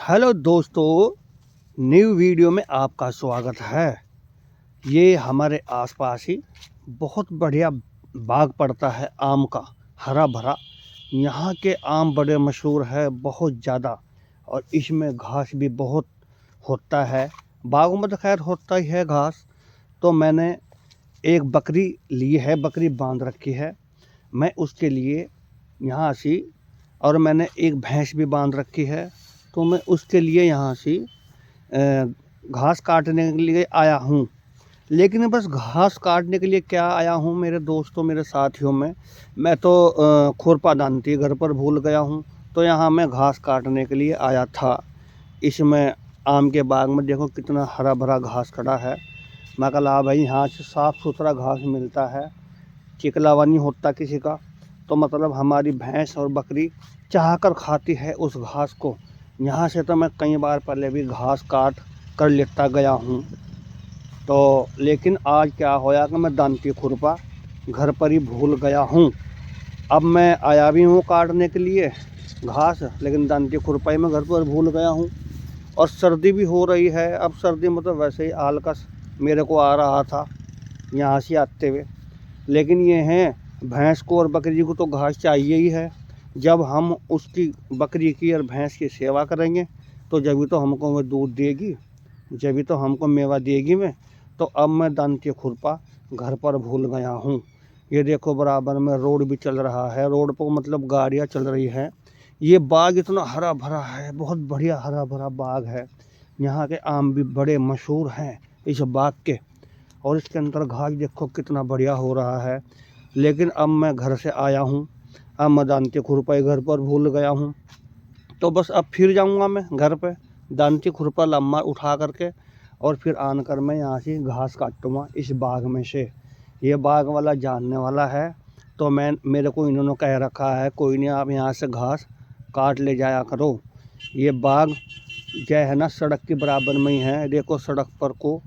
Hello दोस्तों, new video में आपका स्वागत है। ये हमारे आसपास ही बहुत बढ़िया बाग पड़ता है आम का, हरा भरा। यहाँ के आम बड़े मशहूर है बहुत ज़्यादा, और इसमें घास भी बहुत होता है। बागों में तो खैर होता ही है घास। तो मैंने एक बकरी ली है, बकरी बांध रखी है मैं उसके लिए यहाँ से, और मैंने एक भैंस भी बांध रखी है। तो मैं उसके लिए यहाँ से घास काटने के लिए आया हूँ। लेकिन बस घास काटने के लिए क्या आया हूँ मेरे दोस्तों, मेरे साथियों में, मैं तो खुरपा दानती घर पर भूल गया हूँ। तो यहाँ मैं घास काटने के लिए आया था। इसमें आम के बाग में देखो कितना हरा भरा घास खड़ा है। मैं कहा भाई यहाँ से साफ़ सुथरा घास मिलता है, चिकलावा नहीं होता किसी का। तो मतलब हमारी भैंस और बकरी चाह कर खाती है उस घास को। यहाँ से तो मैं कई बार पहले भी घास काट कर लेता गया हूँ। तो लेकिन आज क्या होया कि मैं दांती खुरपा घर पर ही भूल गया हूँ। अब मैं आया भी हूँ काटने के लिए घास, लेकिन दांती खुरपा ही मैं घर पर भूल गया हूँ। और सर्दी भी हो रही है। अब सर्दी में तो वैसे ही आलकस मेरे को आ रहा था यहाँ से आते हुए। लेकिन ये हैं, भैंस को और बकरी को तो घास चाहिए ही है। जब हम उसकी बकरी की और भैंस की सेवा करेंगे तो जब भी तो हमको वो दूध देगी, जब भी तो हमको मेवा देगी मैं। तो अब मैं दांती खुरपा घर पर भूल गया हूँ। ये देखो बराबर में रोड भी चल रहा है, रोड पर मतलब गाड़ियाँ चल रही हैं। ये बाग इतना हरा भरा है, बहुत बढ़िया हरा भरा बाग है। यहाँ के आम भी बड़े मशहूर हैं इस बाग के। और इसके अंदर घास देखो कितना बढ़िया हो रहा है। लेकिन अब मैं घर से आया हूँ, अब मैं दांती खुरपा घर पर भूल गया हूँ। तो बस अब फिर जाऊँगा मैं घर पे दांती खुरपा लम्बा उठा करके, और फिर आन कर मैं यहाँ से घास काटूँगा इस बाग में से। ये बाग वाला जानने वाला है, तो मेरे को इन्होंने कह रखा है कोई नहीं आप यहाँ से घास काट ले जाया करो। ये बाग जो है ना सड़क के बराबर में ही है। देखो सड़क पर को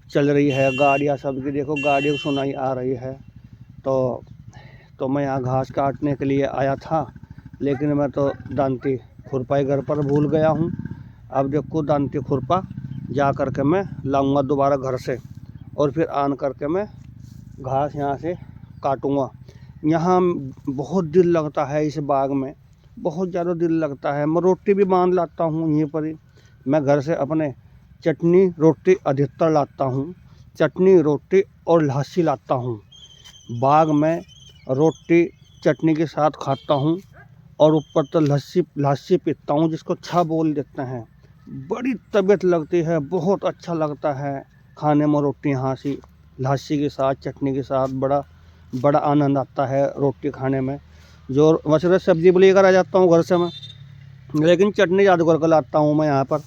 चल रही है गाड़ियाँ, सबकी देखो गाड़ियों की सुनाई आ रही है। तो मैं यहाँ घास काटने के लिए आया था, लेकिन मैं तो दांती खुरपा घर पर भूल गया हूँ। अब देखो दांती खुरपा जा कर के मैं लाऊंगा दोबारा घर से, और फिर आन करके मैं घास यहाँ से काटूँगा। यहाँ बहुत दिल लगता है इस बाग में, बहुत ज़्यादा दिल लगता है। मैं रोटी भी बांध लाता हूँ यहीं पर ही। मैं घर से अपने चटनी रोटी अधिकतर लाता हूँ, चटनी रोटी और लस्सी लाता हूँ। बाग में रोटी चटनी के साथ खाता हूँ, और ऊपर तो लस्सी पीता हूँ, जिसको छा बोल देते हैं। बड़ी तबीयत लगती है, बहुत अच्छा लगता है खाने में रोटी यहाँ से लस्सी के साथ चटनी के साथ। बड़ा बड़ा आनंद आता है रोटी खाने में। जो वैसे सब्जी भी लेकर आ जाता हूँ घर से मैं, लेकिन चटनी याद करके लाता हूँ मैं यहाँ पर।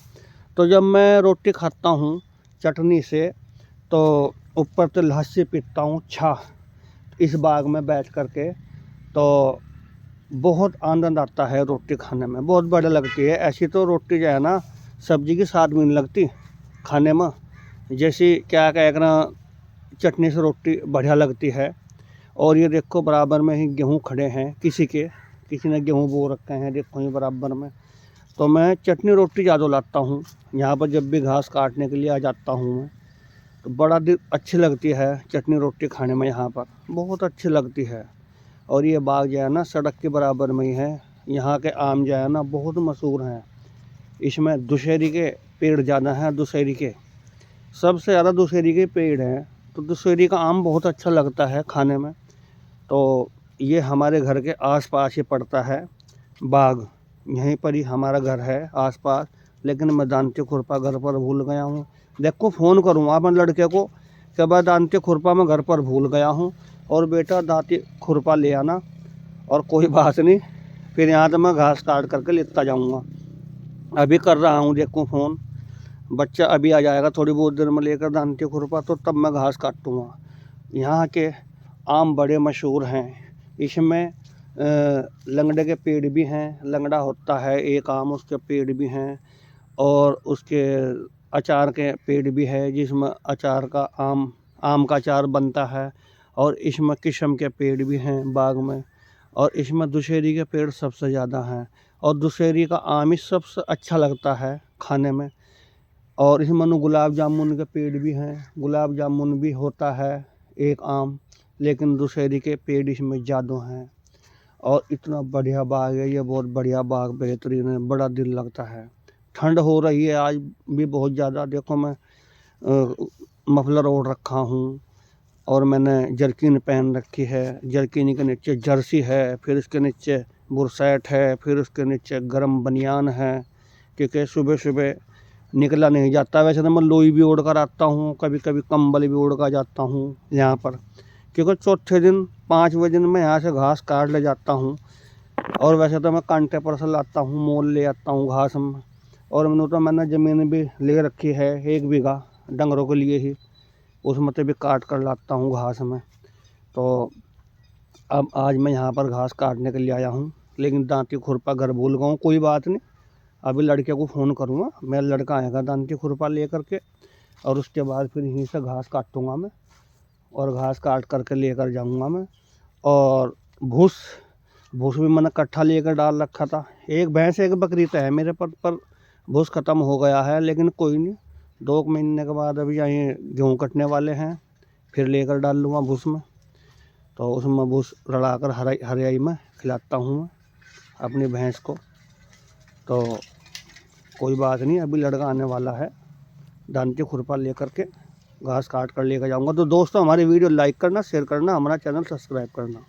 तो जब मैं रोटी खाता हूँ चटनी से, तो ऊपर तो लस्सी पीता हूँ छा इस बाग में बैठ कर के। तो बहुत आनंद आता है रोटी खाने में, बहुत बढ़िया लगती है। ऐसी तो रोटी जो है ना सब्जी के साथ भी नहीं लगती खाने में, जैसी क्या कहना चटनी से रोटी बढ़िया लगती है। और ये देखो बराबर में ही गेहूँ खड़े हैं, किसी ने गेहूँ बो रखे हैं, देखो ये बराबर में। तो मैं चटनी रोटी ज़्यादा लाता हूँ यहाँ पर। जब भी घास काटने के लिए आ जाता हूँ मैं, तो बड़ा दिल अच्छी लगती है चटनी रोटी खाने में, यहाँ पर बहुत अच्छी लगती है। और ये बाग जो है ना सड़क के बराबर में ही है। यहाँ के आम जो है ना बहुत मशहूर हैं। इसमें दुशहरी के पेड़ ज़्यादा हैं, दुशहरी के सबसे ज़्यादा दुशहरी के पेड़ हैं। तो दुशहरी का आम बहुत अच्छा लगता है खाने में। तो ये हमारे घर के आसपास ही पड़ता है बाग, यहीं पर ही हमारा घर है आसपास। लेकिन मैं दांती खुरपा घर पर भूल गया हूँ। देखो फ़ोन करूँगा मैं लड़के को कि भाई दांती खुरपा मैं घर पर भूल गया हूँ, और बेटा दांती खुरपा ले आना। और कोई बात नहीं, फिर यहाँ तो मैं घास काट करके लेता जाऊँगा। अभी कर रहा हूँ देखो फ़ोन, बच्चा अभी आ जाएगा थोड़ी बहुत देर में लेकर दांती खुरपा, तो तब मैं घास काटूँगा। यहाँ के आम बड़े मशहूर हैं। इसमें लंगड़े के पेड़ भी हैं, लंगड़ा होता है एक आम, उसके पेड़ भी हैं। और उसके अचार के पेड़ भी है, जिसमें अचार का आम का अचार बनता है। और इसमें किस्म के पेड़ भी हैं बाग में। और इसमें दुशहरी के पेड़ सबसे ज़्यादा हैं। और दुशहरी का आम ही सबसे अच्छा लगता है खाने में। और इसमें गुलाब जामुन के पेड़ भी हैं, गुलाब जामुन भी होता है एक आम, लेकिन दुशहरी के पेड़ इसमें ज़्यादा हैं। और इतना बढ़िया बाग है ये, बहुत बढ़िया बाग, बेहतरीन है, बड़ा दिल लगता है। ठंड हो रही है आज भी बहुत ज़्यादा। देखो मैं मफलर ओढ़ रखा हूँ और मैंने जर्किन पहन रखी है। जर्किन के नीचे जर्सी है, फिर इसके नीचे बुरसैट है, फिर उसके नीचे गर्म बनियान है, क्योंकि सुबह सुबह निकला नहीं जाता। वैसे तो मैं लोई भी ओढ़ कर आता हूँ, कभी कभी कंबल भी ओढ़ कर जाता हूँ यहाँ पर, क्योंकि चौथे दिन 5 बजे मैं यहाँ से घास काट ले जाता हूँ। और वैसे तो मैं कांटे पर से लाता हूँ, मोल ले आता हूँ घास में। और मैंने ज़मीन भी ले रखी है 1 बीघा डंगरों के लिए ही, उसमें से भी काट कर लाता हूँ घास में। तो अब आज मैं यहाँ पर घास काटने के लिए आया हूँ, लेकिन दांती खुरपा घर भूल गया हूँ। कोई बात नहीं, अभी लड़के को फ़ोन करूँगा, मेरा लड़का आएगा दांती खुरपा ले करके, और उसके बाद फिर यहीं से घास काटूँगा मैं, और घास काट करके लेकर जाऊँगा मैं। और भूस भी मैंने इकट्ठा लेकर डाल रखा था। एक भैंस एक बकरी तो है मेरे पर भूस ख़त्म हो गया है, लेकिन कोई नहीं, 2 महीने के बाद अभी यहीं गेहूँ कटने वाले हैं, फिर लेकर डाल लूँगा भूस में। तो उसमें भूस रला कर हरियाई में खिलाता हूँ मैं अपनी भैंस को। तो कोई बात नहीं, अभी लड़का आने वाला है, दांती खुरपा लेकर के घास काट कर लेकर जाऊँगा। तो दोस्तों, हमारी वीडियो लाइक करना, शेयर करना, हमारा चैनल सब्सक्राइब करना।